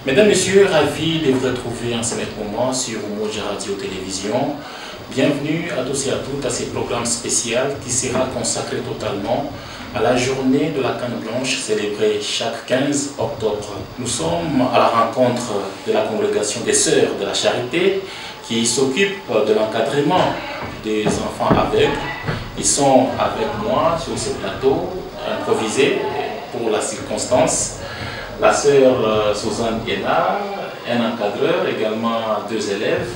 Mesdames, Messieurs, ravi de vous retrouver en ce moment sur Umoja Radio Télévision. Bienvenue à tous et à toutes à ce programme spécial qui sera consacré totalement à la journée de la canne blanche célébrée chaque 15 octobre. Nous sommes à la rencontre de la congrégation des Sœurs de la Charité qui s'occupe de l'encadrement des enfants aveugles. Ils sont avec moi sur ce plateau improvisé pour la circonstance. La sœur Suzanne Hénard, un encadreur, également 2 élèves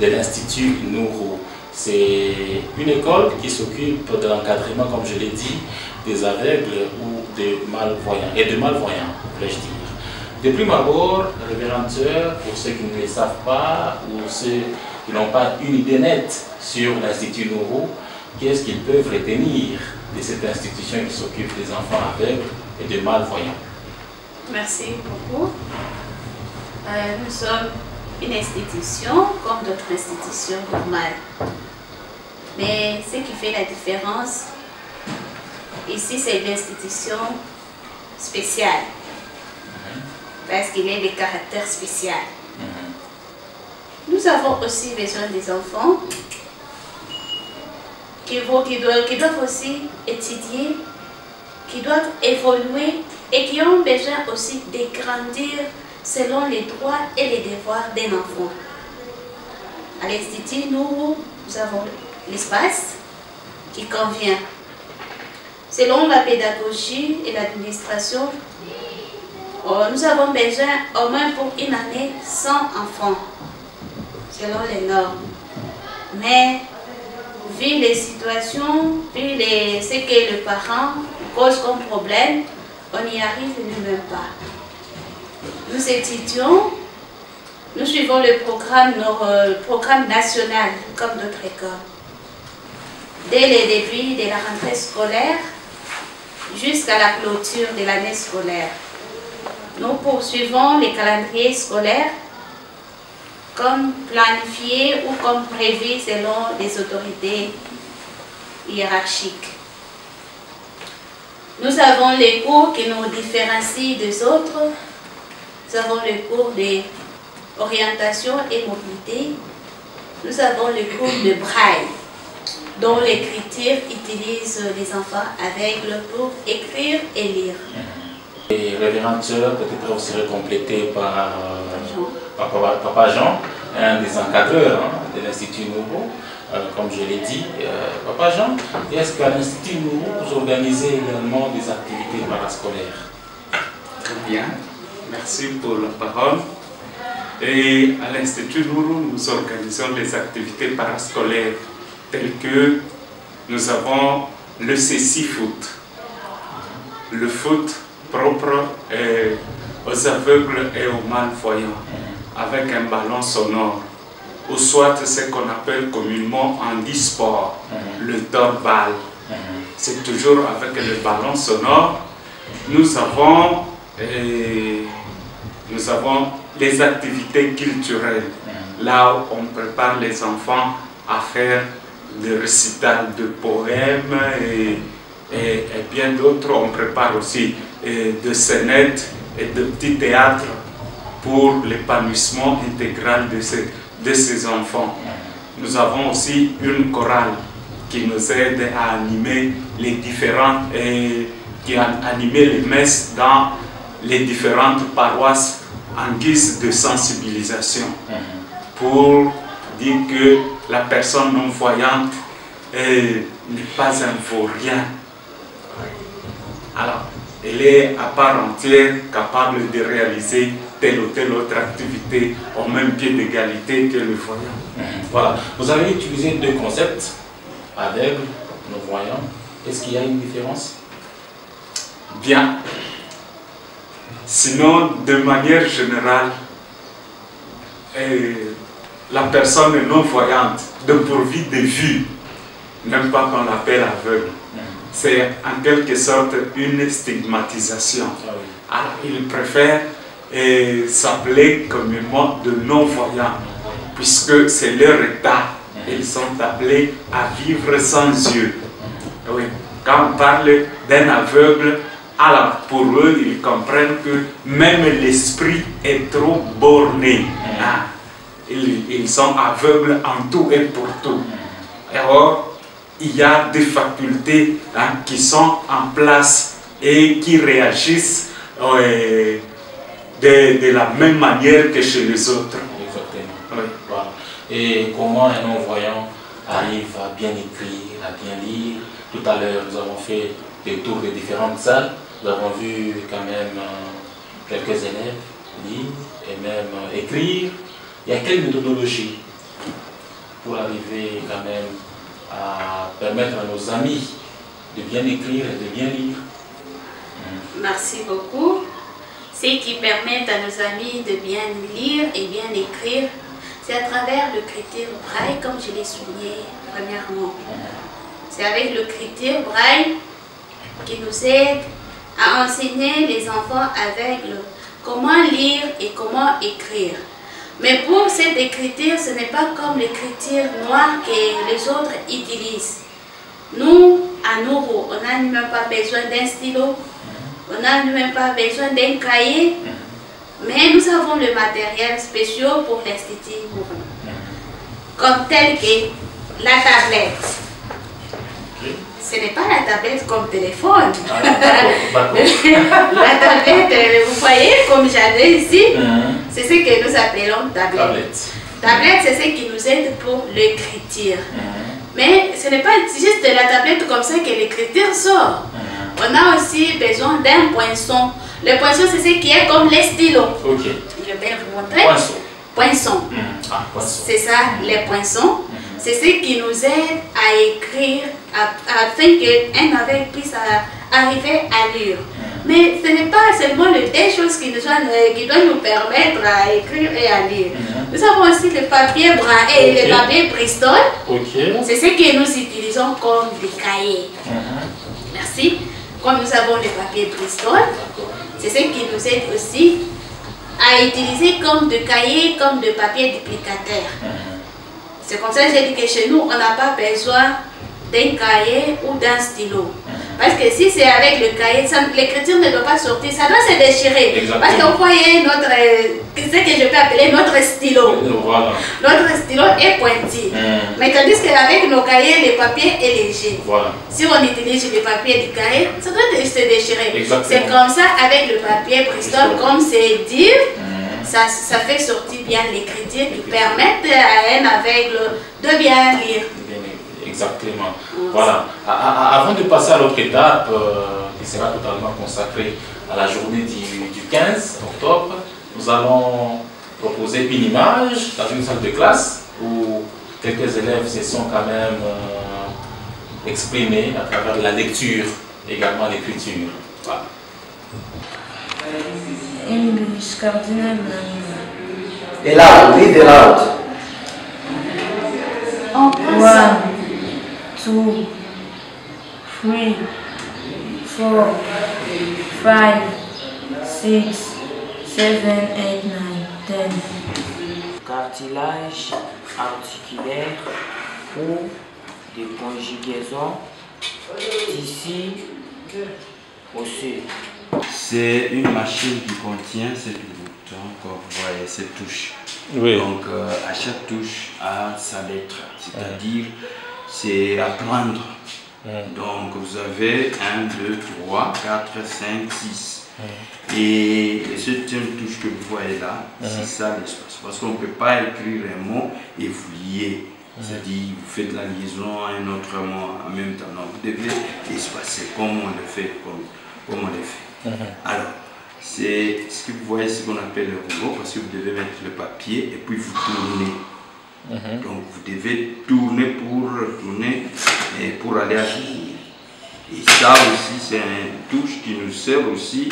de l'Institut Nourou. C'est une école qui s'occupe de l'encadrement, comme je l'ai dit, des aveugles ou des malvoyants, et de malvoyants, voulais-je dire. De prime abord, révérende sœur, pour ceux qui ne le savent pas ou ceux qui n'ont pas une idée nette sur l'Institut Nourou, qu'est-ce qu'ils peuvent retenir de cette institution qui s'occupe des enfants aveugles et des malvoyants? Merci beaucoup. Nous sommes une institution comme d'autres institutions normales. Mais ce qui fait la différence, ici c'est une institution spéciale. Parce qu'il y a des caractères spéciaux. Nous avons aussi besoin des enfants qui doivent aussi étudier, qui doivent évoluer et qui ont besoin aussi de grandir selon les droits et les devoirs d'un enfant. À l'Institut, nous avons l'espace qui convient. Selon la pédagogie et l'administration, nous avons besoin au moins pour une année 100 enfants, selon les normes. Mais vu les situations, vu ce que le parent cause comme problème, on n'y arrive même pas. Nous étudions, nous suivons le programme national comme d'autres écoles. Dès le début de la rentrée scolaire jusqu'à la clôture de l'année scolaire. Nous poursuivons les calendriers scolaires comme planifié ou comme prévu selon les autorités hiérarchiques. Nous avons les cours qui nous différencient des autres. Nous avons le cours d'orientation et mobilité. Nous avons le cours de braille, dont l'écriture utilise les enfants aveugles pour écrire et lire. Et révérende sœur, peut-être vous serez complété par Papa Jean, un des encadreurs de l'Institut Nourou. Comme je l'ai dit, Papa Jean, est-ce qu'à l'Institut Nourou, vous organisez également des activités parascolaires? Très bien, merci pour la parole. Et à l'Institut Nourou, nous organisons des activités parascolaires telles que nous avons le CECI Foot, le foot propre aux aveugles et aux malvoyants, avec un ballon sonore, ou soit ce qu'on appelle communément en e-sport, le doorball. C'est toujours avec le ballon sonore. Nous avons les activités culturelles, là où on prépare les enfants à faire des récitals de poèmes et bien d'autres. On prépare aussi de scénettes et de petits théâtres pour l'épanouissement intégral de ces enfants. Nous avons aussi une chorale qui nous aide à animer les les messes dans les différentes paroisses en guise de sensibilisation pour dire que la personne non-voyante n'est pas un vaurien. Alors, elle est à part entière capable de réaliser telle ou telle autre activité au même pied d'égalité que le voyant. Voilà. Vous avez utilisé 2 concepts, aveugle, non-voyant. Est-ce qu'il y a une différence? Bien. Sinon, de manière générale, la personne non-voyante, dépourvue de vue, n'aime pas qu'on l'appelle aveugle. C'est en quelque sorte une stigmatisation. Alors, il préfère s'appeler communément de non-voyants, puisque c'est leur état. Ils sont appelés à vivre sans yeux. Oui. Quand on parle d'un aveugle, Alors, pour eux, ils comprennent que même l'esprit est trop borné. Hein. Ils sont aveugles en tout et pour tout. Alors, il y a des facultés qui sont en place et qui réagissent de la même manière que chez les autres. Exactement. Oui. Voilà. Et comment un non-voyant arrive à bien écrire, à bien lire? Tout à l'heure, nous avons fait des tours de différentes salles. Nous avons vu quand même quelques élèves lire et même écrire. Il y a quelle méthodologie pour arriver quand même à permettre à nos amis de bien écrire et de bien lire? Merci beaucoup. Ce qui permet à nos amis de bien lire et bien écrire, c'est à travers le critère Braille, comme je l'ai souligné premièrement. C'est avec le critère Braille qui nous aide à enseigner les enfants aveugles comment lire et comment écrire. Mais pour cette écriture, ce n'est pas comme l'écriture noire que les autres utilisent. Nous, à Nouro, on n'a même pas besoin d'un stylo, on n'a même pas besoin d'un cahier, mais nous avons le matériel spécial pour l'Institut Nouro, comme tel que la tablette. Ce n'est pas la tablette comme téléphone. La tablette, vous voyez, comme j'avais ici, c'est ce que nous appelons tablette. Tablette, c'est ce qui nous aide pour l'écriture. Mais ce n'est pas juste de la tablette comme ça que l'écriture sort. On a aussi besoin d'un poinçon. Le poinçon, c'est ce qui est comme les stylos. Je vais vous montrer. Poinçon. C'est ça, les poinçons. C'est ce qui nous aide à écrire afin qu'un aveugle puisse arriver à lire. Mais ce n'est pas seulement les deux choses qui doivent nous permettre à écrire et à lire. Nous avons aussi le papier brun et le papier Bristol. C'est ce que nous utilisons comme des cahiers. Merci. Comme nous avons le papier Bristol, c'est ce qui nous aide aussi à utiliser comme de cahiers, comme de papier duplicateur. C'est comme ça que j'ai dit que chez nous, on n'a pas besoin d'un cahier ou d'un stylo. Parce que si c'est avec le cahier, l'écriture ne doit pas sortir, ça doit se déchirer. Exactement. Parce que vous voyez ce que je peux appeler notre stylo. Voilà. Notre stylo est pointu. Mais tandis qu'avec nos cahiers, le papier est léger. Voilà. Si on utilise le papier du cahier, ça doit se déchirer. Exactement. C'est comme ça avec le papier Bristol, comme c'est dit. Ça fait sortir bien l'écriture qui permet à un aveugle de bien lire. Exactement. Voilà. Avant de passer à l'autre étape, qui sera totalement consacrée à la journée du 15 octobre, nous allons proposer une image dans une salle de classe où quelques élèves se sont quand même exprimés à travers la lecture, également l'écriture. Voilà. English cardinal. Et loud, read it loud. 1, 2, 3, 4, 5, 6, 7, 8, 9, 10. Cartilage articulaire ou des conjugaisons ici osseux. C'est une machine qui contient cette bouton, comme vous voyez, cette touche. Oui. Donc à chaque touche a sa lettre, c'est-à-dire c'est à prendre. Donc vous avez 1, 2, 3, 4, 5, 6. Et cette touche que vous voyez là, c'est ça l'espace. Parce qu'on ne peut pas écrire un mot et vous lier. C'est-à-dire vous faites la liaison à un autre mot en même temps. Non, vous devez espacer comme on le fait. Comme on le fait. Alors, c'est ce que vous voyez, ce qu'on appelle le rouleau, parce que vous devez mettre le papier et puis vous tournez. Donc vous devez tourner pour retourner et pour aller à finir. Et ça aussi, c'est une touche qui nous sert aussi.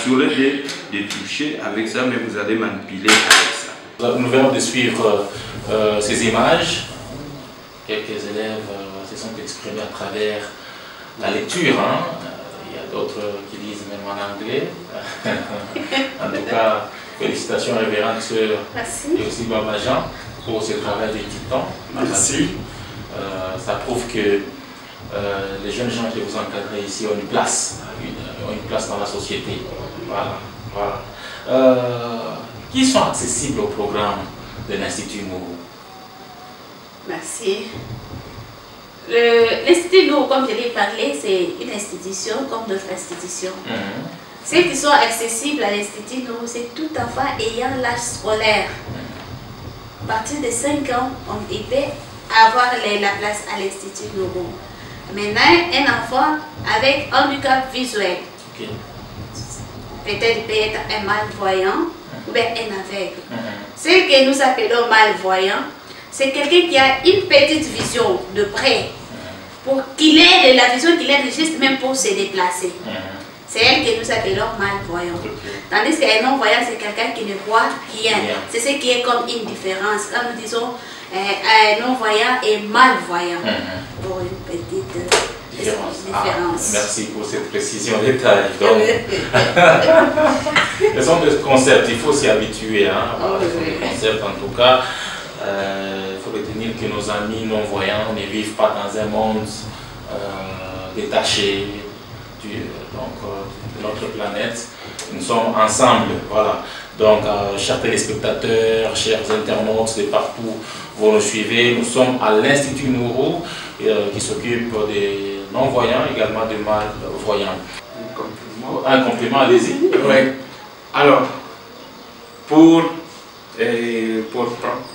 Vous aurez de toucher avec ça, mais vous allez manipuler avec ça. Nous venons de suivre ces images. Quelques élèves se sont exprimés à travers la lecture. Il y a d'autres qui lisent même en anglais. En tout cas, félicitations révérende sœur et aussi Baba Jean pour ce travail de titan. Merci. Ça prouve que les jeunes gens que vous encadrez ici ont une place, ont une place dans la société. Voilà. Qui sont accessibles au programme de l'Institut Nourou? Merci. L'Institut Nourou, comme je l'ai parlé, c'est une institution comme d'autres institutions. Ceux qui sont accessibles à l'Institut Nourou, c'est tout enfant ayant l'âge scolaire. À partir de 5 ans, on peut avoir la place à l'Institut Nourou. Maintenant, un enfant avec handicap visuel, peut-être il peut être un malvoyant ou bien un aveugle. Ce que nous appelons malvoyant, c'est quelqu'un qui a une petite vision de près, pour qu'il ait de la vision, qu'il ait juste même pour se déplacer. C'est elle que nous appelons malvoyant. Tandis qu'un non-voyant, c'est quelqu'un qui ne voit rien. C'est ce qui est comme une différence. Quand nous disons un non-voyant et malvoyant, pour une petite différence. Merci pour cette précision détail. Ce sont des concepts, il faut s'y habituer. Ce sont des concepts, en tout cas. Il faut retenir que nos amis non-voyants ne vivent pas dans un monde détaché de notre planète. Nous sommes ensemble, voilà. Donc, chers téléspectateurs, chers internautes de partout, vous nous suivez. Nous sommes à l'Institut Nourou qui s'occupe des non-voyants, également des malvoyants. Un complément, allez-y. Oui. Alors, pour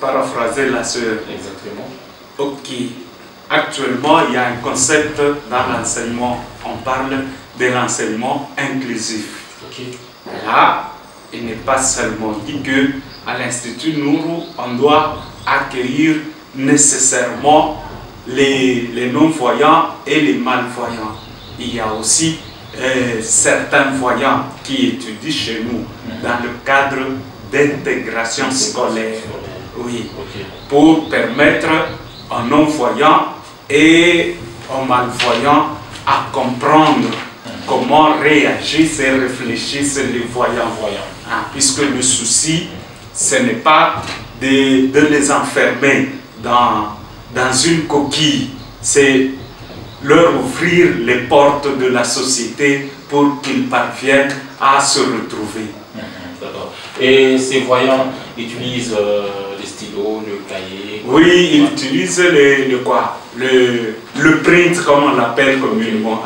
paraphraser la sœur. Exactement. Ok. Actuellement, il y a un concept dans l'enseignement. On parle de l'enseignement inclusif. Là, il n'est pas seulement dit que à l'Institut Nourou, on doit accueillir nécessairement les non-voyants et les malvoyants. Il y a aussi certains voyants qui étudient chez nous dans le cadre d'intégration scolaire. Oui, pour permettre aux non-voyants et aux malvoyants à comprendre comment réagissent et réfléchissent les voyants. Puisque le souci, ce n'est pas de les enfermer dans une coquille, c'est leur ouvrir les portes de la société pour qu'ils parviennent à se retrouver. D'accord. Et ces voyants utilisent les stylos, le cahier? Oui, ils utilisent le print, comme on l'appelle communément,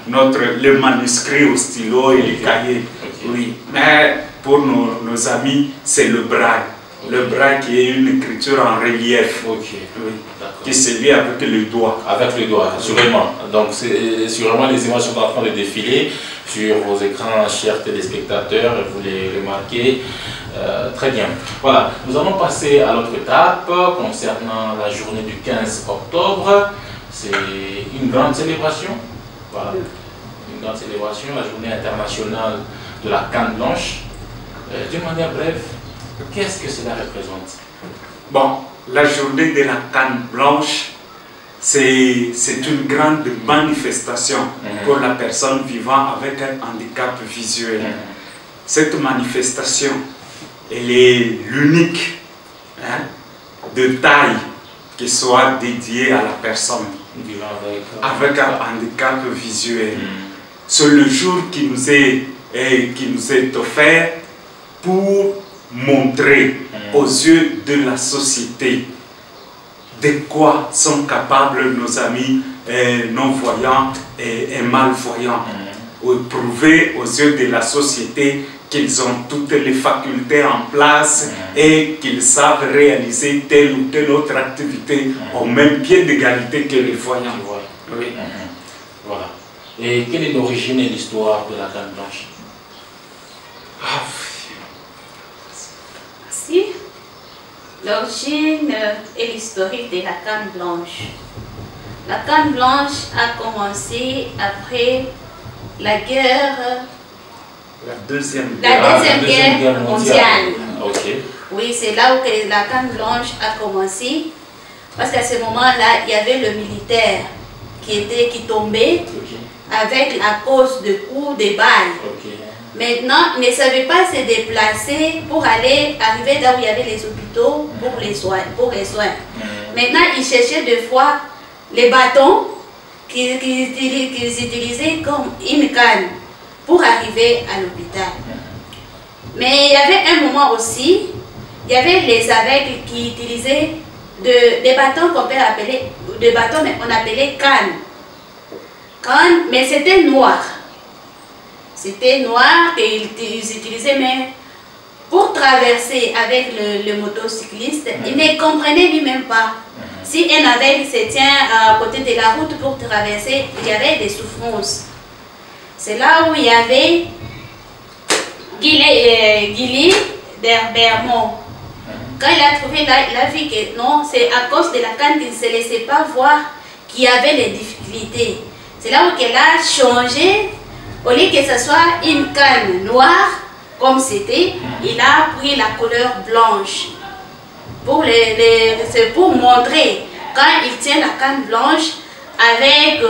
le manuscrit au stylo et les cahiers. Oui, mais pour nos amis, c'est le braille. Le braille qui est une écriture en relief, qui se lit avec le doigt. Avec le doigt, sûrement. Donc, sûrement les images sont en train de défiler sur vos écrans, chers téléspectateurs, et vous les remarquez. Très bien. Voilà, nous allons passer à l'autre étape concernant la journée du 15 octobre. C'est une grande célébration. Voilà, une grande célébration, la journée internationale de la canne blanche. D'une manière brève, qu'est-ce que cela représente? Bon, la journée de la canne blanche, c'est une grande manifestation pour la personne vivant avec un handicap visuel. Cette manifestation, elle est l'unique de taille qui soit dédiée à la personne vivant avec un handicap visuel. C'est le jour qui nous est offert pour montrer aux yeux de la société de quoi sont capables nos amis non-voyants et malvoyants. Ou prouver aux yeux de la société qu'ils ont toutes les facultés en place et qu'ils savent réaliser telle ou telle autre activité au même pied d'égalité que les voyants. Oui. Voilà. Et quelle est l'origine et l'histoire de la canne blanche? Si, l'origine et l'historique de la canne blanche. La canne blanche a commencé après la guerre, la deuxième guerre mondiale. Okay. Oui, c'est là où que la canne blanche a commencé, parce qu'à ce moment-là, il y avait le militaire qui tombait avec la cause de coups de balles. Maintenant, il ne savait pas se déplacer pour arriver là où il y avait les hôpitaux pour les soins. Maintenant, il cherchait des fois les bâtons qu'ils utilisaient comme une canne pour arriver à l'hôpital. Mais il y avait un moment aussi, il y avait les aveugles qui utilisaient des bâtons qu'on peut appeler, des bâtons mais on appelait cannes. Cannes, mais c'était noir. C'était noir qu'ils utilisaient, mais pour traverser avec le motocycliste, il ne comprenait lui-même pas. Si un aveugle se tient à côté de la route pour traverser, il y avait des souffrances. C'est là où il y avait Gilly d'Herbermont. Quand il a trouvé, il a vu que non, c'est à cause de la canne qu'il ne se laissait pas voir qu'il y avait les difficultés. C'est là où il a changé, au lieu que ce soit une canne noire, comme c'était, il a pris la couleur blanche. C'est pour montrer, quand il tient la canne blanche, avec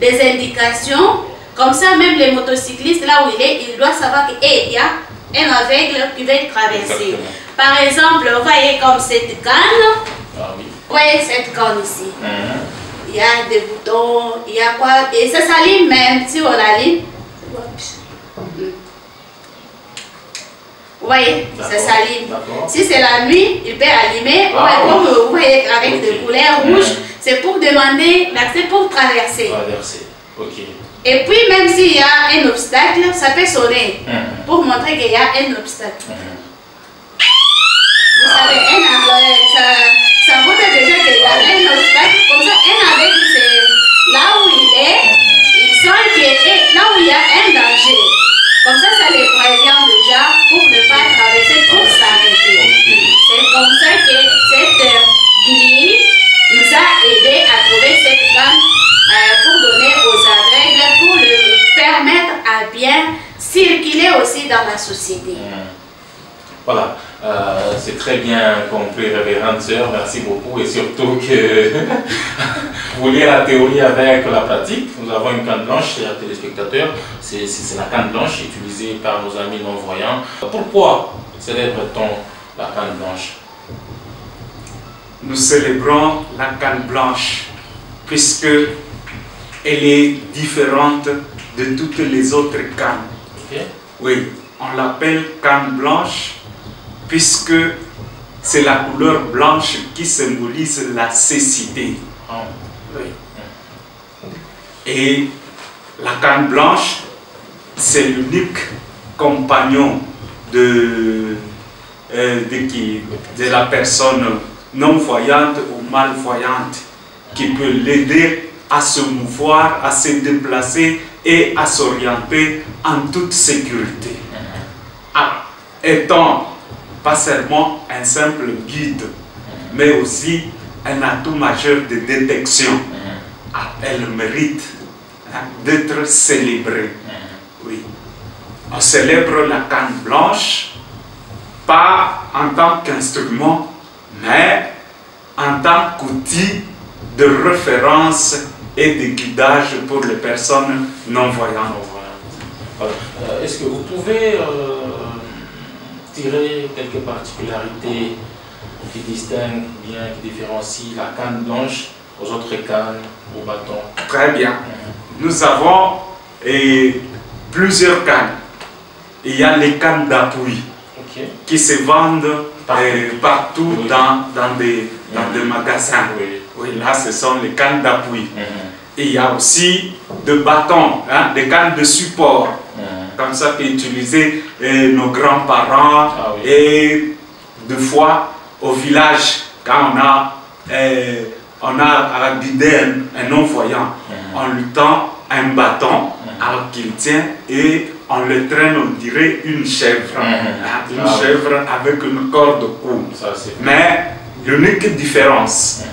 des indications, comme ça même les motocyclistes, là où il est, il doit savoir qu'il y a un aveugle qui va traverser. Exactement. Par exemple, vous voyez comme cette canne, Ah oui. vous voyez cette canne ici. Il y a des boutons, il y a quoi, et ça s'allume même, si on l'allume. Vous voyez, ça s'allume. Si c'est la nuit, il peut allumer. Comme vous voyez avec des couleurs rouges, c'est pour demander l'accès pour traverser. Traverser, ok. Et puis même s'il y a un obstacle, ça peut sonner pour montrer qu'il y a un obstacle. Vous savez, ça montre déjà qu'il y a un obstacle. Comme ça, un aveugle, c'est là où il est, il sent que là où il y a un danger. Comme ça les prévient déjà pour ne pas traverser, pour s'arrêter. C'est comme ça que cette grille nous a aidé à trouver cette gamme pour donner aux aveugles, pour leur permettre à bien circuler aussi dans la société. Voilà, c'est très bien compris, révérende sœur, merci beaucoup, et surtout que vous liez la théorie avec la pratique. Nous avons une canne blanche, chers téléspectateurs, c'est la canne blanche utilisée par nos amis non-voyants. Pourquoi célèbre-t-on la canne blanche? Nous célébrons la canne blanche puisque elle est différente de toutes les autres cannes. Okay. Oui, on l'appelle canne blanche puisque c'est la couleur blanche qui symbolise la cécité. Oui. Et la canne blanche, c'est l'unique compagnon de la personne non-voyante ou malvoyante qui peut l'aider à se mouvoir, à se déplacer et à s'orienter en toute sécurité. Étant pas seulement un simple guide, mais aussi un atout majeur de détection. Elle mérite d'être célébrée. Oui. On célèbre la canne blanche, pas en tant qu'instrument, mais en tant qu'outil de référence et de guidage pour les personnes non-voyantes. Est-ce que vous pouvez tirer quelques particularités qui distinguent bien, qui différencient la canne blanche aux autres cannes, aux bâtons? Très bien. Nous avons plusieurs cannes. Il y a les cannes d'appui qui se vendent partout dans des magasins. Oui, là, ce sont les cannes d'appui. Et il y a aussi des bâtons, des cannes de support, comme ça qu'utilisaient nos grands-parents et deux fois au village, quand on a à guider un non-voyant, on lui tend un bâton alors qu'il tient et on le traîne, on dirait une chèvre, une chèvre avec une corde au cou. Mais l'unique différence,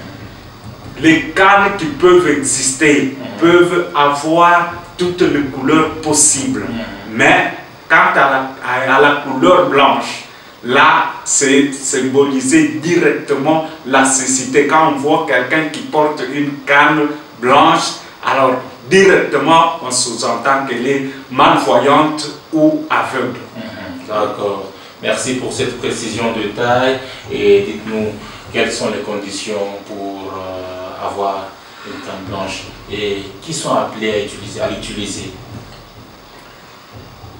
les cannes qui peuvent exister peuvent avoir toutes les couleurs possibles, mais quant à la couleur blanche, là, c'est symboliser directement la cécité. Quand on voit quelqu'un qui porte une canne blanche, alors directement on sous-entend qu'elle est malvoyante ou aveugle. D'accord. Merci pour cette précision de taille et dites-nous quelles sont les conditions pour avoir une canne blanche et qui sont appelés à l'utiliser.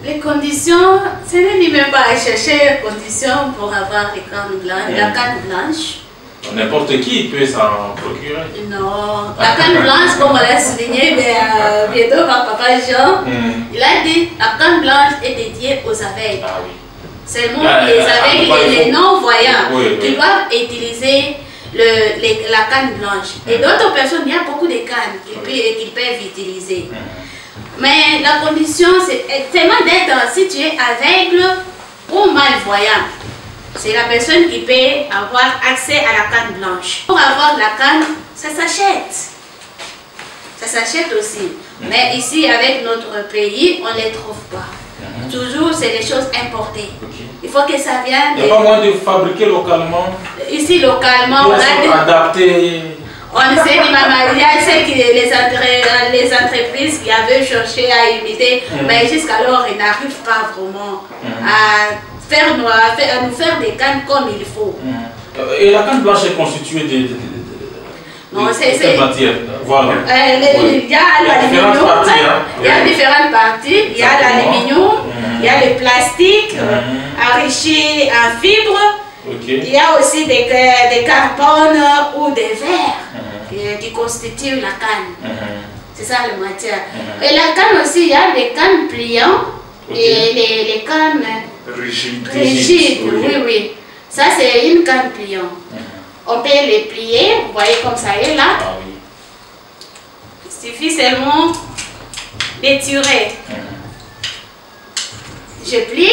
Les conditions, ce n'est même pas à chercher les conditions pour avoir les cannes blanches, la canne blanche. N'importe qui peut s'en procurer. Non, la canne blanche, comme on l'a souligné bientôt par Papa Jean, il a dit la canne blanche est dédiée aux aveugles. Ah oui. Seulement les aveugles et les non-voyants qui doivent utiliser la canne blanche. Et d'autres personnes, il y a beaucoup de cannes qu'ils peuvent utiliser. Mais la condition, c'est seulement d'être, si tu es aveugle ou malvoyant. C'est la personne qui peut avoir accès à la canne blanche. Pour avoir la canne, ça s'achète. Ça s'achète aussi. Mais ici, avec notre pays, on ne les trouve pas. Toujours, c'est des choses importées. Il faut que ça vienne. Il n'y a pas moyen de fabriquer localement. Ici, localement, on a adapté. On sait qu'il y a les entreprises qui avaient cherché à imiter, mais jusqu'alors, ils n'arrivent pas vraiment à nous faire des cannes comme il faut. Et la canne blanche est constituée de quelle matière? Voilà. Il y a l'aluminium, il y a différentes parties. Il y a l'aluminium, il y a le plastique enrichi en fibres. Il y a aussi des carbones ou des verres qui constituent la canne. C'est ça la matière. Et la canne aussi, il y a les cannes pliantes et les cannes rigides. Oui. Ça, c'est une canne pliante. On peut les plier, vous voyez comme ça est là. Il suffit seulement d'étirer. Je plie,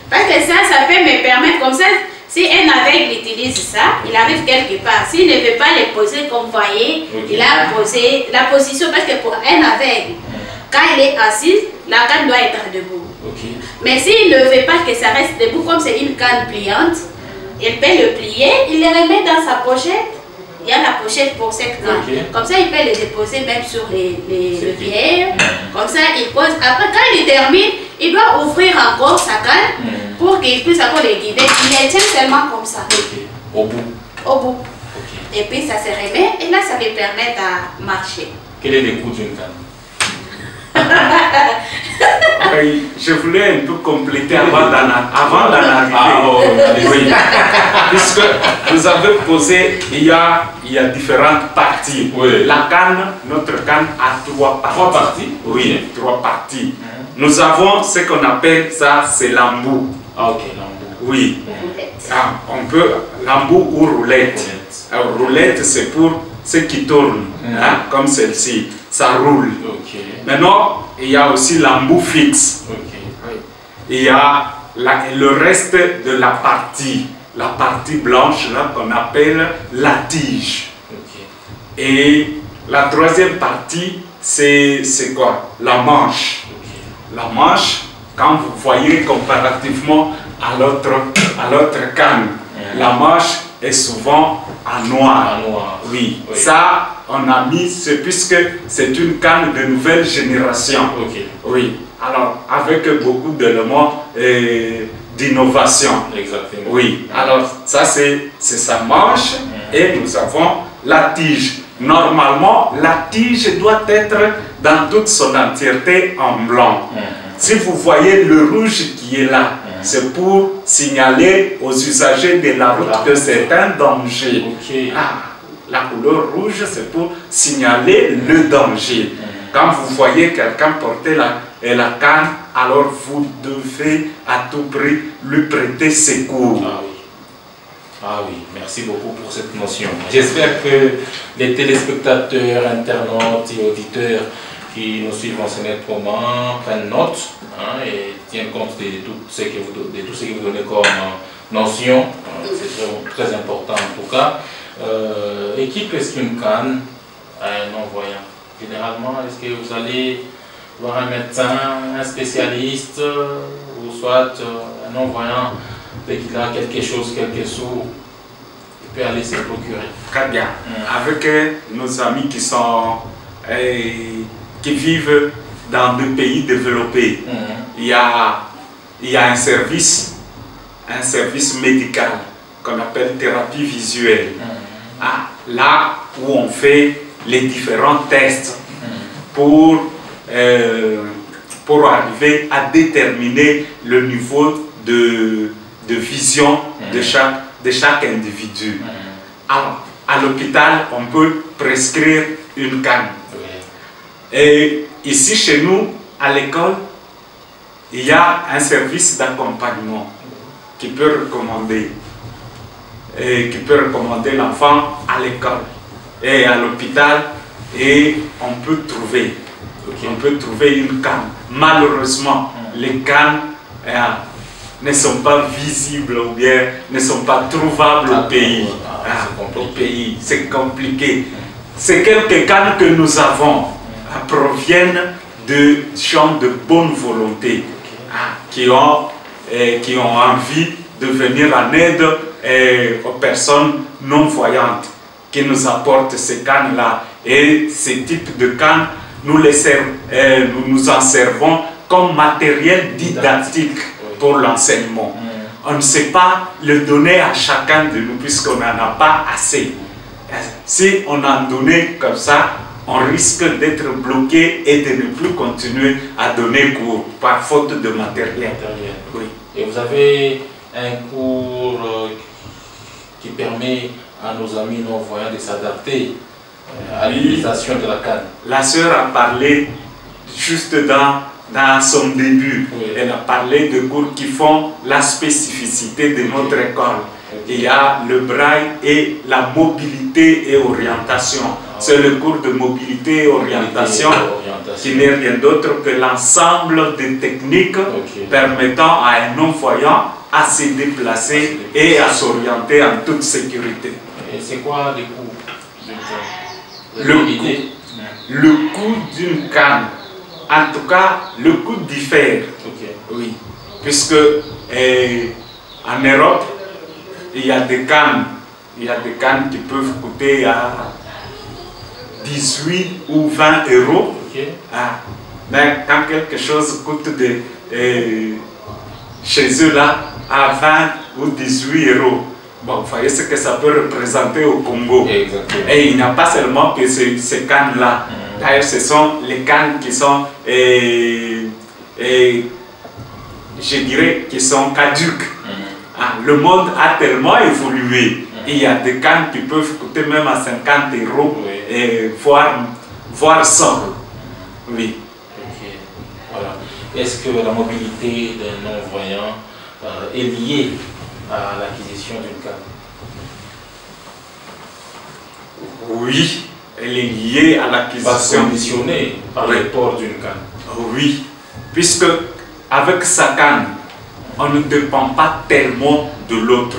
parce que ça peut me permettre comme ça. Si un aveugle utilise ça, il arrive quelque part. S'il ne veut pas les poser comme vous voyez, il a posé la position, parce que pour un aveugle, quand il est assis, la canne doit être debout. Mais s'il ne veut pas que ça reste debout, comme c'est une canne pliante, il peut le plier, il le remet dans sa pochette. Il y a la pochette pour cette canne. Comme ça, il peut les déposer même sur les leviers. Comme ça, il pose. Après, quand il termine, il doit ouvrir encore sa canne pour qu'il puisse encore les guider. Il les tient seulement comme ça. Au bout. Au bout. Et puis, ça se remet et là, ça lui permet de marcher. Quel est le coût d'une canne? Je voulais un peu compléter avant d'en arriver. Oui. Puisque vous avez posé, il y a différentes parties. La canne, notre canne a 3 parties. 3 parties? Oui, 3 parties. Nous avons ce qu'on appelle ça, c'est l'embout. Ah ok, l'embout. Oui. On peut, l'embout ou roulette. Roulette, c'est pour ce qui tourne, comme celle-ci. Ça roule. Maintenant, il y a aussi l'embout fixe. Il y a le reste de la partie blanche là qu'on appelle la tige. Et la 3e partie, c'est quoi? La manche. La manche, quand vous voyez comparativement à l'autre canne, la manche est souvent en noir. Oui. Ça, on a mis, puisque c'est une canne de nouvelle génération. Oui. Alors, avec beaucoup d'éléments d'innovation. Exactement. Oui. Alors, ça, c'est sa manche et nous avons la tige. Normalement, la tige doit être dans toute son entièreté en blanc. Si vous voyez le rouge qui est là, c'est pour signaler aux usagers de la route que c'est un danger. La couleur rouge, c'est pour signaler le danger. Quand vous voyez quelqu'un porter la canne, alors vous devez à tout prix lui prêter secours. Ah oui, merci beaucoup pour cette notion. J'espère que les téléspectateurs, internautes et auditeurs qui nous suivent en ce moment prennent note et tiennent compte de tout ce que vous donnez comme notion. C'est très important en tout cas. Et qui presque une canne à un non-voyant? Généralement, est-ce que vous allez voir un médecin, un spécialiste, ou soit un non-voyant, dès qu'il a quelque chose, quelques sous, il peut aller se procurer? Très bien. Avec nos amis qui vivent dans des pays développés, il y a un service médical qu'on appelle thérapie visuelle. Là où on fait les différents tests pour pour arriver à déterminer le niveau de vision de chaque individu. À l'hôpital, on peut prescrire une canne. Et ici, chez nous, à l'école, il y a un service d'accompagnement qui peut recommander l'enfant à l'école et à l'hôpital, et on peut trouver une canne. Malheureusement, les cannes ne sont pas visibles ou bien ne sont pas trouvables au pays. C'est compliqué. Ces quelques cannes que nous avons proviennent de gens de bonne volonté qui ont envie de venir en aide aux personnes non-voyantes, qui nous apportent ces cannes-là. Et ces types de cannes, nous nous en servons comme matériel didactique pour l'enseignement. On ne sait pas le donner à chacun de nous puisqu'on n'en a pas assez. Si on en donnait comme ça, on risque d'être bloqué et de ne plus continuer à donner cours par faute de matériel. Oui. Et vous avez un cours qui permet à nos amis non-voyants de s'adapter à l'utilisation de la canne. La sœur a parlé juste dans son début. Elle a parlé de cours qui font la spécificité de notre école. Il y a le braille et la mobilité et orientation. C'est le cours de mobilité et orientation qui n'est rien d'autre que l'ensemble des techniques permettant à un non-voyant à se déplacer et à s'orienter en toute sécurité. Et c'est quoi les coûts le coût d'une canne? En tout cas, le coût diffère. Oui. Puisque en Europe, il y a des cannes qui peuvent coûter à 18 ou 20 euros. Mais quand quelque chose coûte chez eux là à 20 ou 18 euros, bon, vous voyez ce que ça peut représenter au Congo. Exactement. Et il n'y a pas seulement que ces cannes-là. D'ailleurs, ce sont les cannes qui sont, je dirais, qui sont caduques. Le monde a tellement évolué. Il y a des cannes qui peuvent coûter même à 50 euros, voire 100. Oui. Voilà. Est-ce que la mobilité d'un non-voyant est liée à l'acquisition d'une canne? Oui, elle est liée à l'acquisition. Conditionnée par le port d'une canne. Oui, puisque avec sa canne, on ne dépend pas tellement de l'autre.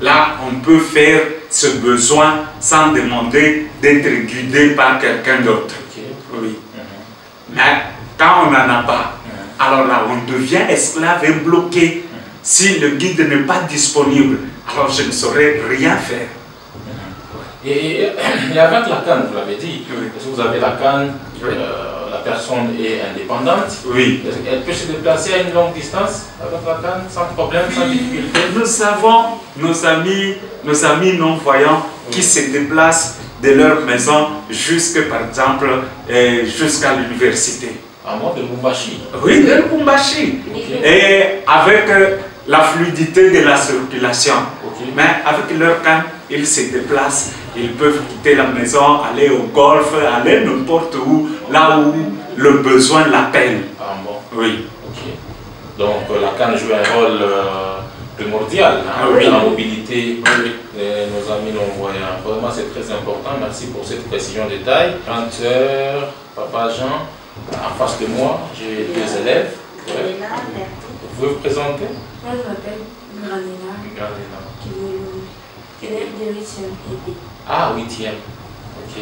Là, on peut faire ce besoin sans demander d'être guidé par quelqu'un d'autre. Oui. Mais quand on n'en a pas, alors là, on devient esclave et bloqué. Si le guide n'est pas disponible, alors je ne saurais rien faire. Et avec la canne, vous l'avez dit, parce que vous avez la canne, la personne est indépendante. Oui. Elle peut se déplacer à une longue distance avec la canne sans problème, sans difficulté. Nous avons nos amis non-voyants qui se déplacent de leur maison jusqu'à, par exemple, jusqu'à l'université. À moi, de Lubumbashi. Oui, de Lubumbashi. Et avec la fluidité de la circulation. Mais avec leur canne, ils se déplacent. Ils peuvent quitter la maison, aller au golf, aller n'importe où, là où le besoin l'appelle. Ah bon? Oui. Donc la canne joue un rôle primordial dans la mobilité de nos amis non-voyants. Vraiment, c'est très important. Merci pour cette précision de détail. Grande sœur, papa Jean, en face de moi, j'ai deux élèves. Vous pouvez vous présenter? Moi, je m'appelle Granina. Qui élève de 8e EB. Ah, 8e. Ok.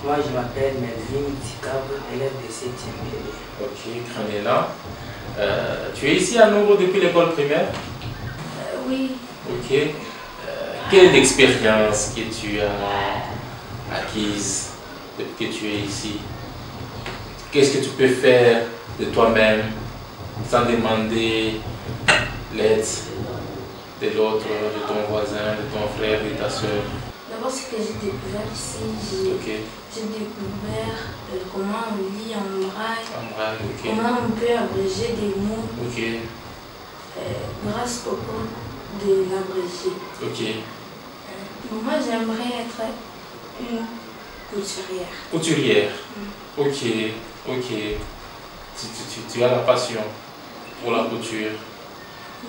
Moi, je m'appelle Melvin Tikabre, élève de 7e EB. Ok, Granina. Tu es ici à Nouro depuis l'école primaire? Oui. Ok. Quelle expérience que tu as acquise depuis que tu es ici? Qu'est-ce que tu peux faire de toi-même sans demander l'aide de l'autre, de ton voisin, de ton frère, de ta soeur? D'abord, ce que j'ai découvert ici, j'ai découvert comment on lit en braille, comment on peut abréger des mots grâce au cours de l'abrégé. Moi, j'aimerais être une couturière. Couturière. Ok. Tu as la passion pour la couture.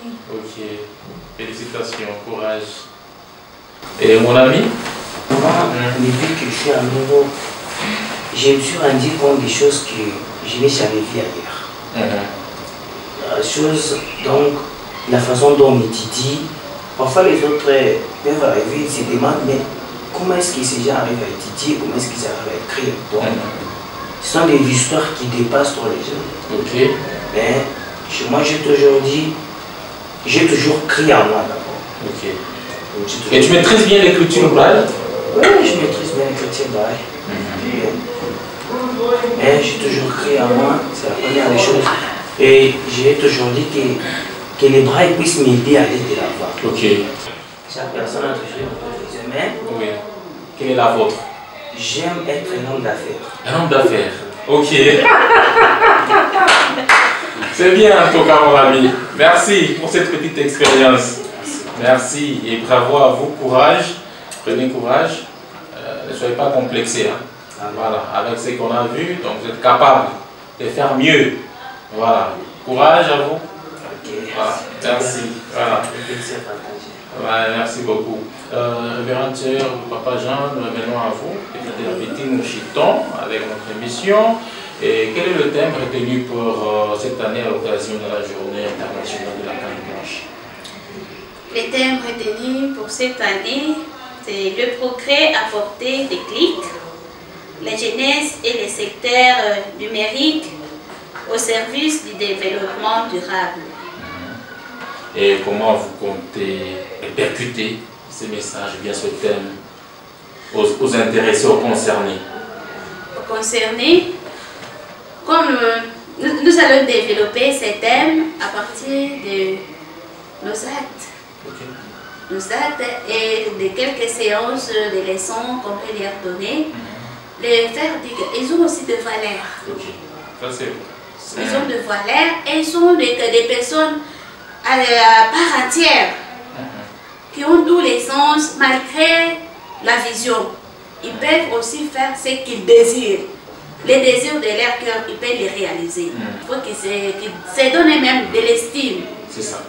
Oui. Ok. Félicitations, courage. Et mon ami? Moi, depuis que je suis à nouveau, je me suis rendu compte des choses que je n'ai jamais vues ailleurs. La chose, donc, la façon dont on étudie, parfois les autres peuvent arriver, ils se demandent, mais comment est-ce que ces gens arrivent à étudier, comment est-ce qu'ils arrivent à écrire? Donc, ce sont des histoires qui dépassent trop les gens. Mais moi, j'ai toujours crié en moi d'abord. Et tu maîtrises bien l'écriture braille? Oui, je maîtrise bien l'écriture braille. Mais j'ai toujours crié en moi, c'est la première des choses. Et j'ai toujours dit que les brailles puissent m'aider à aller de l'avant. Chaque personne a toujours des humains. Oui. Quelle est la vôtre? J'aime être un homme d'affaires. Un homme d'affaires. Ok. C'est bien en tout cas, mon ami. Merci pour cette petite expérience. Merci et bravo à vous. Courage. Prenez courage. Ne soyez pas complexés. Voilà. Avec ce qu'on a vu, donc vous êtes capable de faire mieux. Voilà. Courage à vous. Voilà. Merci. Voilà. Ouais, merci beaucoup. Révérend Sœur, Papa Jean, nous revenons à vous. Et la petite Mouchiton avec notre émission. Et quel est le thème retenu pour cette année à l'occasion de la Journée internationale de la canne blanche? Le thème retenu pour cette année, c'est le progrès apporté des clics, la jeunesse et les secteurs numériques au service du développement durable. Et comment vous comptez répercuter ces messages, bien ce thème, aux intéressés, aux concernés? Aux concernés, comme nous allons développer ces thèmes à partir de nos actes. Nos actes et de quelques séances de leçons qu'on peut leur donner. Les faire dire qu'ils ont aussi de valeurs. Ça, c'est... Ils ont de valeurs et ils sont des personnes à part entière qui ont tous les sens malgré la vision. Ils peuvent aussi faire ce qu'ils désirent. Les désirs de leur cœur, ils peuvent les réaliser. Il faut qu'ils se donnent même de l'estime. C'est ça.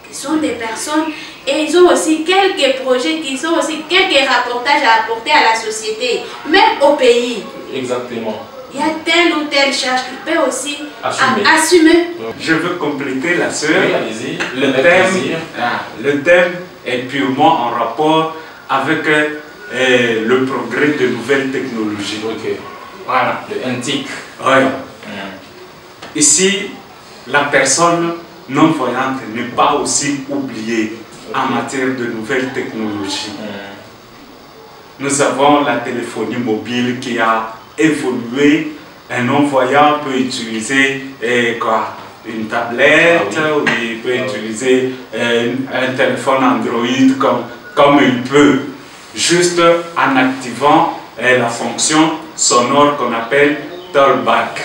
Ils sont des personnes et ils ont aussi quelques projets qui sont aussi quelques rapportages à apporter à la société, même au pays. Exactement. Il y a telle ou telle charge qu'il peut aussi assumer. Je veux compléter la sœur. Oui, allez-y. Le thème est purement en rapport avec le progrès de nouvelles technologies. Voilà. Le NTIC. Ici, la personne non-voyante n'est pas aussi oubliée en matière de nouvelles technologies. Nous avons la téléphonie mobile qui a évolué. Un non-voyant peut utiliser une tablette, ou il peut utiliser un téléphone Android comme il peut, juste en activant la fonction sonore qu'on appelle Talkback,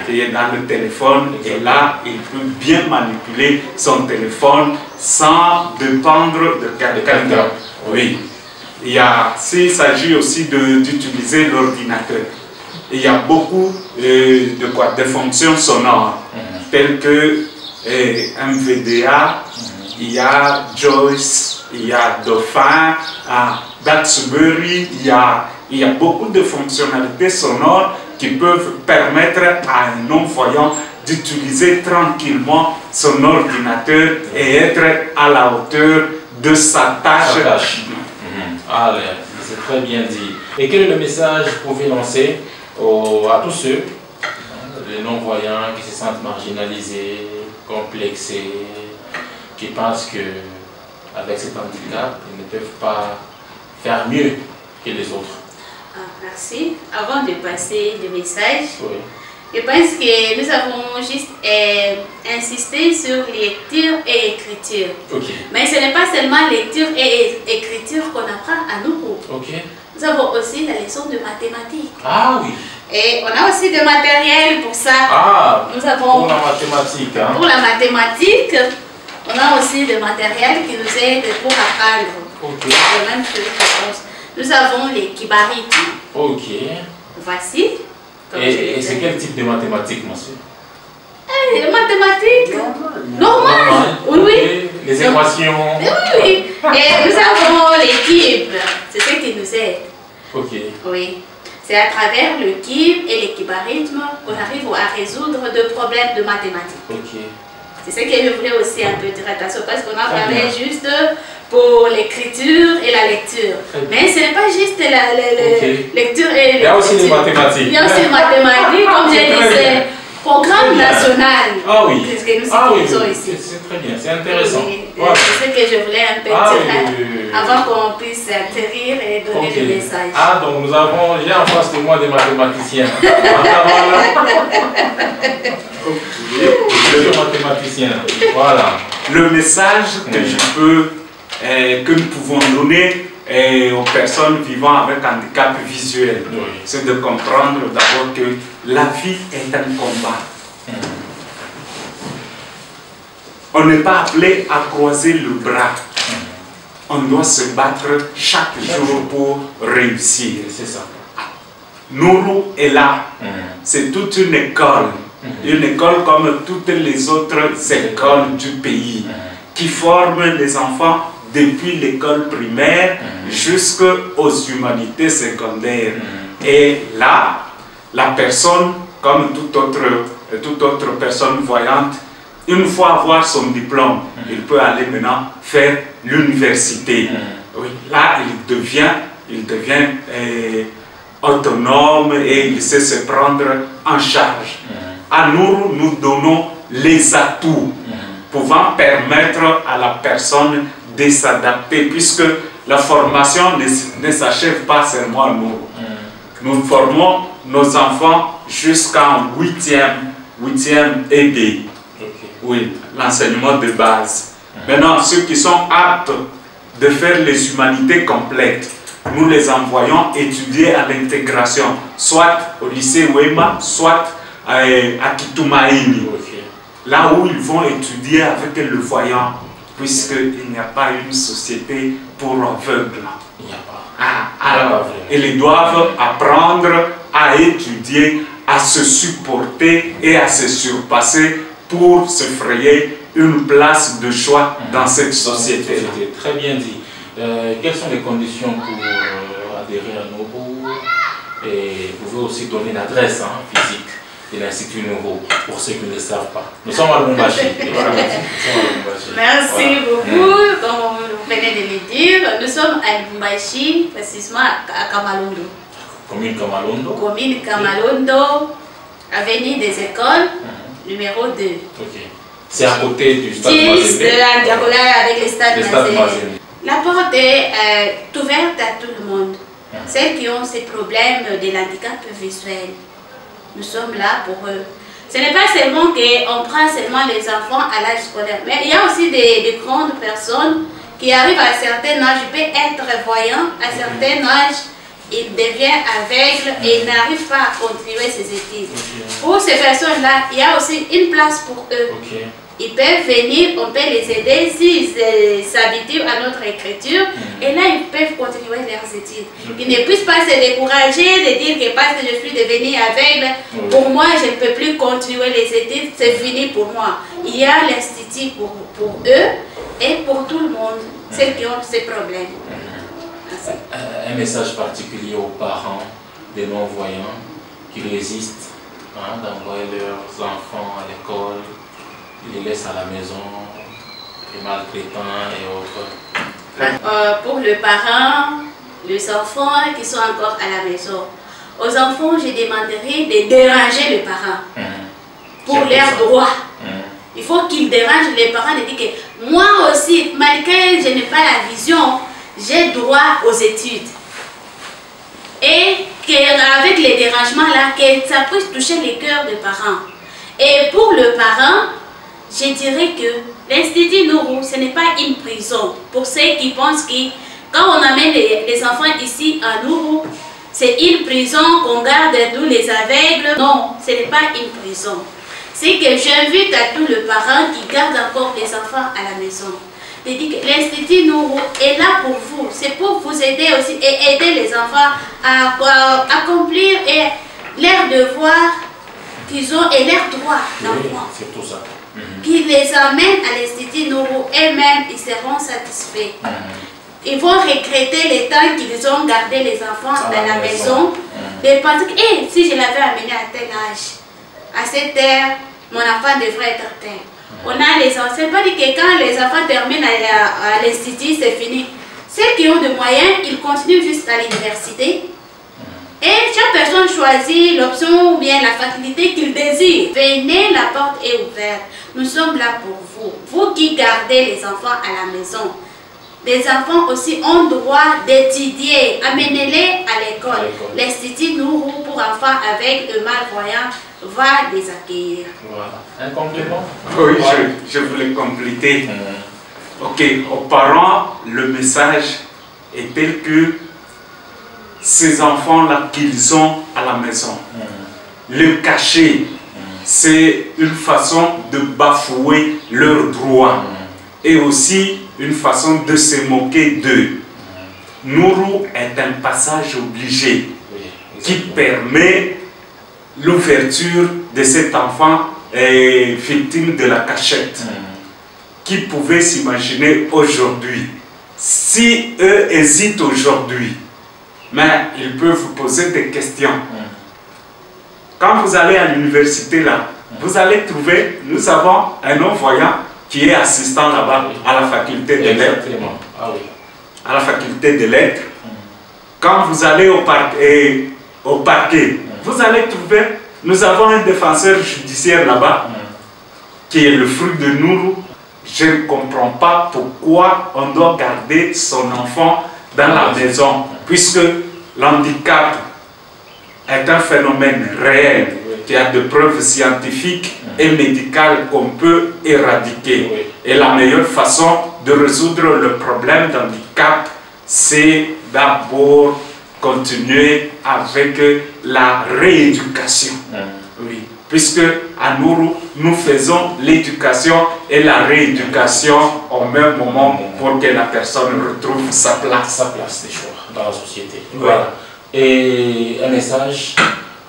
qui est dans le téléphone. Et là, il peut bien manipuler son téléphone sans dépendre de quelqu'un. Oui. S'il s'agit aussi d'utiliser l'ordinateur, il y a beaucoup de fonctions sonores, telles que MVDA, il y a Joyce, il y a Dauphin, Daxbury, il y a beaucoup de fonctionnalités sonores qui peuvent permettre à un non-voyant d'utiliser tranquillement son ordinateur et être à la hauteur de sa tâche. Allez, c'est très bien dit. Et quel est le message que vous pouvez lancer à tous ceux, les non-voyants qui se sentent marginalisés, complexés, qui pensent qu'avec cet handicap, ils ne peuvent pas faire mieux que les autres? Merci. Avant de passer le message, je pense que nous avons juste insisté sur lecture et écriture. Mais ce n'est pas seulement lecture et écriture qu'on apprend. à Nourou. Ok. Nous avons aussi la leçon de mathématiques. Ah oui. Et on a aussi du matériel pour ça. Ah, nous avons, pour la mathématique. Hein. Pour la mathématique, on a aussi du matériel qui nous aide pour apprendre. Ok. Même nous avons les kibarites. Ok. Voici. Et c'est quel type de mathématiques, monsieur? Les mathématiques. Normal. Oui, oui. Les équations. Oui, oui. Et nous avons les kibs. C'est ce qui nous aide. Ok. Oui. C'est à travers le kib et les kibarismes qu'on arrive à résoudre des problèmes de mathématiques. Ok. C'est ce que je voulais aussi un peu dire attention parce qu'on a parlé juste pour l'écriture et la lecture. Mais ce n'est pas juste la lecture et l'écriture. Il y a aussi les mathématiques. Il y a aussi les mathématiques, comme je disais. Programme national. Ah oui. C'est ce que nous utilisons ici. C'est très bien, c'est intéressant. Oui, voilà. C'est ce que je voulais un peu dire avant qu'on puisse atterrir et donner le message. Ah, donc j'ai en face de moi des mathématiciens. Mathématicien. Voilà. Le message que nous pouvons donner aux personnes vivant avec handicap visuel, c'est de comprendre d'abord que la vie est un combat. On n'est pas appelé à croiser le bras. On doit se battre chaque jour pour réussir. C'est ça. Nourou est là. C'est toute une école. Une école comme toutes les autres écoles du pays qui forment les enfants depuis l'école primaire jusqu'aux humanités secondaires. Et là, la personne, comme toute autre personne voyante, une fois avoir son diplôme, il peut aller maintenant faire l'université. Oui, là, il devient autonome et il sait se prendre en charge. À Nourou, nous donnons les atouts pouvant permettre à la personne de s'adapter, puisque la formation ne s'achève pas seulement à Nourou. Nous formons nos enfants jusqu'en 8e ED. Oui, l'enseignement de base. Maintenant, ceux qui sont aptes de faire les humanités complètes, nous les envoyons étudier à l'intégration, soit au lycée Wema, soit à Kitumaini, là où ils vont étudier avec le voyant, puisqu'il n'y a pas une société pour aveugles. Il n'y a pas. Alors, ils doivent apprendre à étudier, à se supporter et à se surpasser pour se frayer une place de choix dans cette société. Très bien dit. Quelles sont les conditions pour adhérer à Nourou? Et vous pouvez aussi donner l'adresse physique de l'Institut Nourou pour ceux qui ne le savent pas. Nous sommes à Lubumbashi. Merci beaucoup. Comme vous venez de le dire, nous sommes à Lubumbashi, précisément à Kamalondo. Commune Kamalondo. Commune Kamalondo, avenue des Écoles, numéro 2. Ok. C'est à côté du stade Mazembe. En diagonale avec le stade Mazembe. La porte est ouverte à tout le monde. Celles qui ont ces problèmes de handicap visuel, nous sommes là pour eux. Ce n'est pas seulement qu'on prend seulement les enfants à l'âge scolaire, mais il y a aussi des grandes personnes qui arrivent à un certain âge, ils peuvent être voyants, à un certain âge, ils deviennent aveugles et ils n'arrivent pas à continuer ces études. Pour ces personnes-là, il y a aussi une place pour eux. Ils peuvent venir, on peut les aider s'ils s'habituent à notre écriture et là ils peuvent continuer leurs études. Ils ne puissent pas se décourager de dire que parce que je suis devenue aveugle, pour moi je ne peux plus continuer les études, c'est fini pour moi. Il y a l'institut pour eux et pour tout le monde, ceux qui ont ces problèmes. Un message particulier aux parents des non-voyants qui résistent d'envoyer leurs enfants à l'école. Ils les laissent à la maison, les maltraitants et autres. Pour les parents, les enfants qui sont encore à la maison, aux enfants, je demanderai de déranger les parents pour leurs droits. Il faut qu'ils dérangent les parents et dire que moi aussi, malgré que je n'ai pas la vision, j'ai droit aux études. Et qu'avec les dérangements là, que ça puisse toucher les cœurs des parents. Et pour le parent, je dirais que l'Institut Nourou, ce n'est pas une prison. Pour ceux qui pensent que Quand on amène les enfants ici à Nourou, c'est une prison qu'on garde tous les aveugles. Non, ce n'est pas une prison. C'est que j'invite à tous les parents qui gardent encore les enfants à la maison. Je dis que l'Institut Nourou est là pour vous. C'est pour vous aider aussi et aider les enfants à accomplir leurs devoirs qu'ils ont et leurs droits d'enfant. C'est tout ça. Qui les amènent à l'Institut Nourou eux-mêmes, ils seront satisfaits. Ils vont regretter les temps qu'ils ont gardé les enfants dans la maison. De penser que si je l'avais amené à tel âge, à cette heure, mon enfant devrait être atteint. On a les enfants, c'est pas dit que quand les enfants terminent à l'institut, c'est fini. Ceux qui ont des moyens, ils continuent jusqu'à l'université. Et chaque personne choisit l'option ou bien la faculté qu'il désire. Venez, la porte est ouverte. Nous sommes là pour vous. Vous qui gardez les enfants à la maison. Les enfants aussi ont droit d'étudier. Amenez-les à l'école. L'Institut Nourou pour enfants avec le malvoyant va les accueillir. Voilà. Un complément? Oui, je voulais compléter. Ok, aux parents, le message est tel que ces enfants-là qu'ils ont à la maison, le cacher, c'est une façon de bafouer leurs droits et aussi une façon de se moquer d'eux. Nourou est un passage obligé qui permet l'ouverture de cet enfant victime de la cachette, qui pouvait s'imaginer aujourd'hui. Si eux hésitent aujourd'hui, mais ils peuvent vous poser des questions. Quand vous allez à l'université là, vous allez trouver, nous avons un non-voyant qui est assistant là-bas à la faculté des lettres. À la faculté des lettres. Quand vous allez au parquet, vous allez trouver, nous avons un défenseur judiciaire là-bas qui est le fruit de Nourou. Je ne comprends pas pourquoi on doit garder son enfant dans la maison, puisque l'handicap est un phénomène réel qui a des preuves scientifiques et médicales qu'on peut éradiquer. Et la meilleure façon de résoudre le problème d'handicap, c'est d'abord continuer avec la rééducation. Oui. Puisque à Nourou, nous faisons l'éducation et la rééducation au même moment pour que la personne retrouve sa place. Sa place des choix dans la société. Voilà. Et un message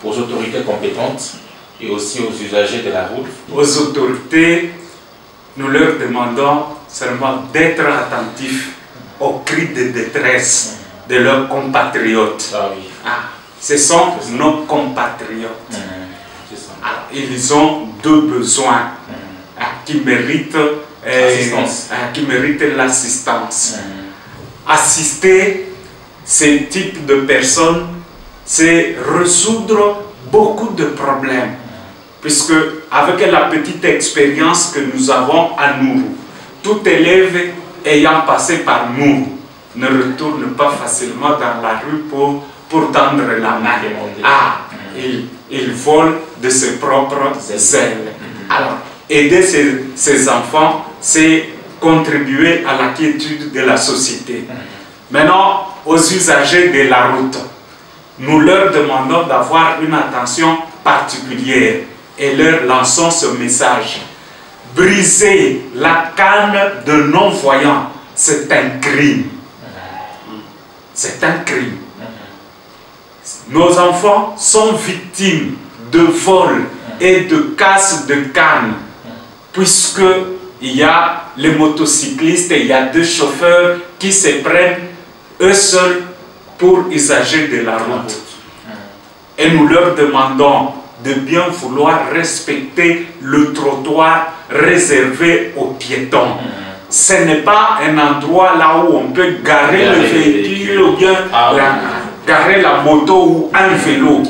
aux autorités compétentes et aussi aux usagers de la route. Aux autorités, nous leur demandons seulement d'être attentifs aux cris de détresse de leurs compatriotes. Ce sont nos compatriotes. Alors, ils ont deux besoins qui méritent l'assistance. Assister ce type de personnes, c'est résoudre beaucoup de problèmes. Puisque avec la petite expérience que nous avons à Nourou, tout élève ayant passé par Nourou ne retourne pas facilement dans la rue pour tendre la main. Il vole de ses propres ailes. Alors, aider ces enfants, c'est contribuer à la quiétude de la société. Maintenant, aux usagers de la route, nous leur demandons d'avoir une attention particulière et leur lançons ce message. Briser la canne de non-voyants, c'est un crime. C'est un crime. Nos enfants sont victimes de vols et de casse de canne, puisque il y a les motocyclistes et il y a deux chauffeurs qui se prennent eux seuls pour usager de la route. Et nous leur demandons de bien vouloir respecter le trottoir réservé aux piétons. Ce n'est pas un endroit là où on peut garer le véhicule ou bien garer la moto ou un vélo.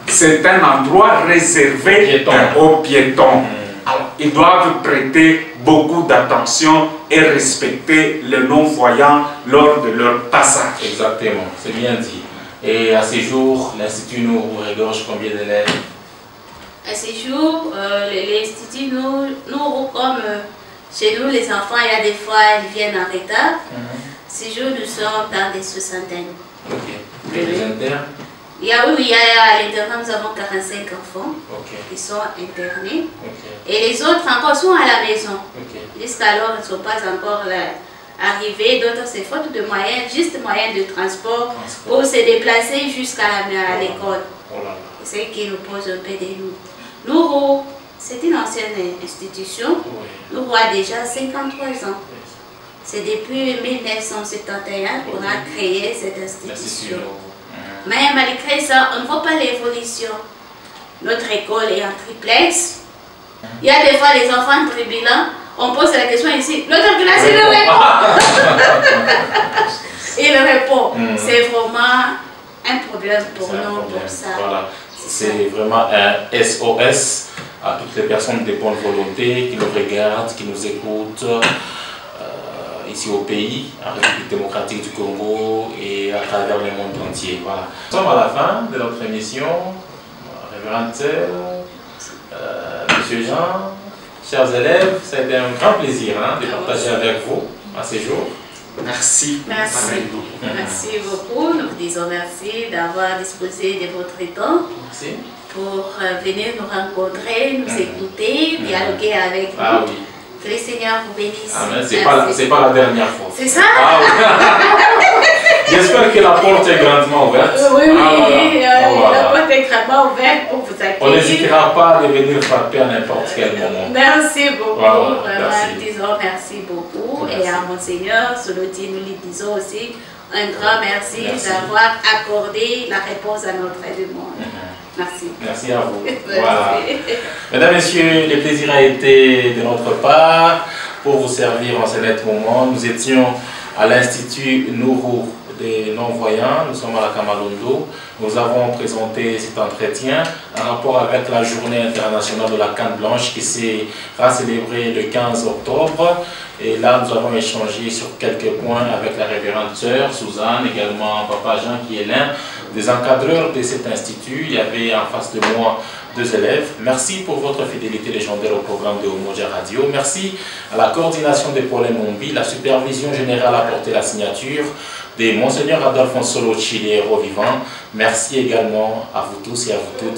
C'est un endroit réservé aux piétons. Alors, ils doivent prêter beaucoup d'attention et respecter les non-voyants lors de leur passage. Exactement, c'est bien dit. Et à ce jour, l'Institut Nourou regorge combien d'élèves? À ce jour, l'Institut Nourou, comme chez nous, les enfants, il y a des fois, ils viennent en retard. Ce jour, nous sommes dans des soixantaines. Ok. Et les internes? Il y a à l'internat, nous avons 45 enfants qui sont internés. Et les autres encore sont à la maison. Jusqu'alors, ils ne sont pas encore arrivés. D'autres, c'est faute de moyens, juste moyens de transport pour se déplacer jusqu'à l'école. C'est ce qui nous pose un peu de nous. Nourou, c'est une ancienne institution. Nourou a déjà 53 ans. C'est depuis 1971 qu'on a créé cette institution. Mais malgré ça, on ne voit pas l'évolution. Notre école est en triplex. Il y a des fois les enfants tribulants. On pose la question ici. L'autre classe, il répond. Il répond. C'est vraiment un problème pour nous, pour ça. Voilà. C'est vraiment un SOS à toutes les personnes de bonne volonté qui nous regardent, qui nous écoutent. Ici au pays, en République démocratique du Congo et à travers le monde entier. Voilà. Nous sommes à la fin de notre émission. Révérende Sœur, Monsieur Jean, chers élèves, ça a été un grand plaisir de partager avec vous à ces jours. Merci. Merci. Merci beaucoup. Nous vous disons merci d'avoir disposé de votre temps pour venir nous rencontrer, nous écouter, dialoguer avec nous. Ah oui. Que le Seigneur vous bénisse. Amen. C'est pas la dernière fois. C'est ça? Ah, oui. J'espère que la porte est grandement ouverte. Oui, la porte est extrêmement ouverte pour vous accueillir. On n'hésitera pas à venir frapper à n'importe quel moment. Merci beaucoup. Voilà, vraiment, disons merci beaucoup. Merci. Et à Monseigneur Soloti, nous lui disons aussi un grand merci, d'avoir accordé la réponse à notre demande. Merci. Merci à vous. Voilà. Mesdames, Messieurs, le plaisir a été de notre part pour vous servir en ce net moment. Nous étions à l'Institut Nourou des non-voyants. Nous sommes à la Kamalondo. Nous avons présenté cet entretien en rapport avec la journée internationale de la canne blanche qui sera célébrée le 15 octobre. Et là, nous avons échangé sur quelques points avec la révérende sœur Suzanne, également Papa Jean qui est l'un des encadreurs de cet institut. Il y avait en face de moi 2 élèves. Merci pour votre fidélité légendaire au programme de Umoja Radio. Merci à la coordination de Pauline Mombi. La supervision générale a porté la signature de Monseigneur Adolphe Solo Chili, héros vivant. Merci également à vous tous et à vous toutes.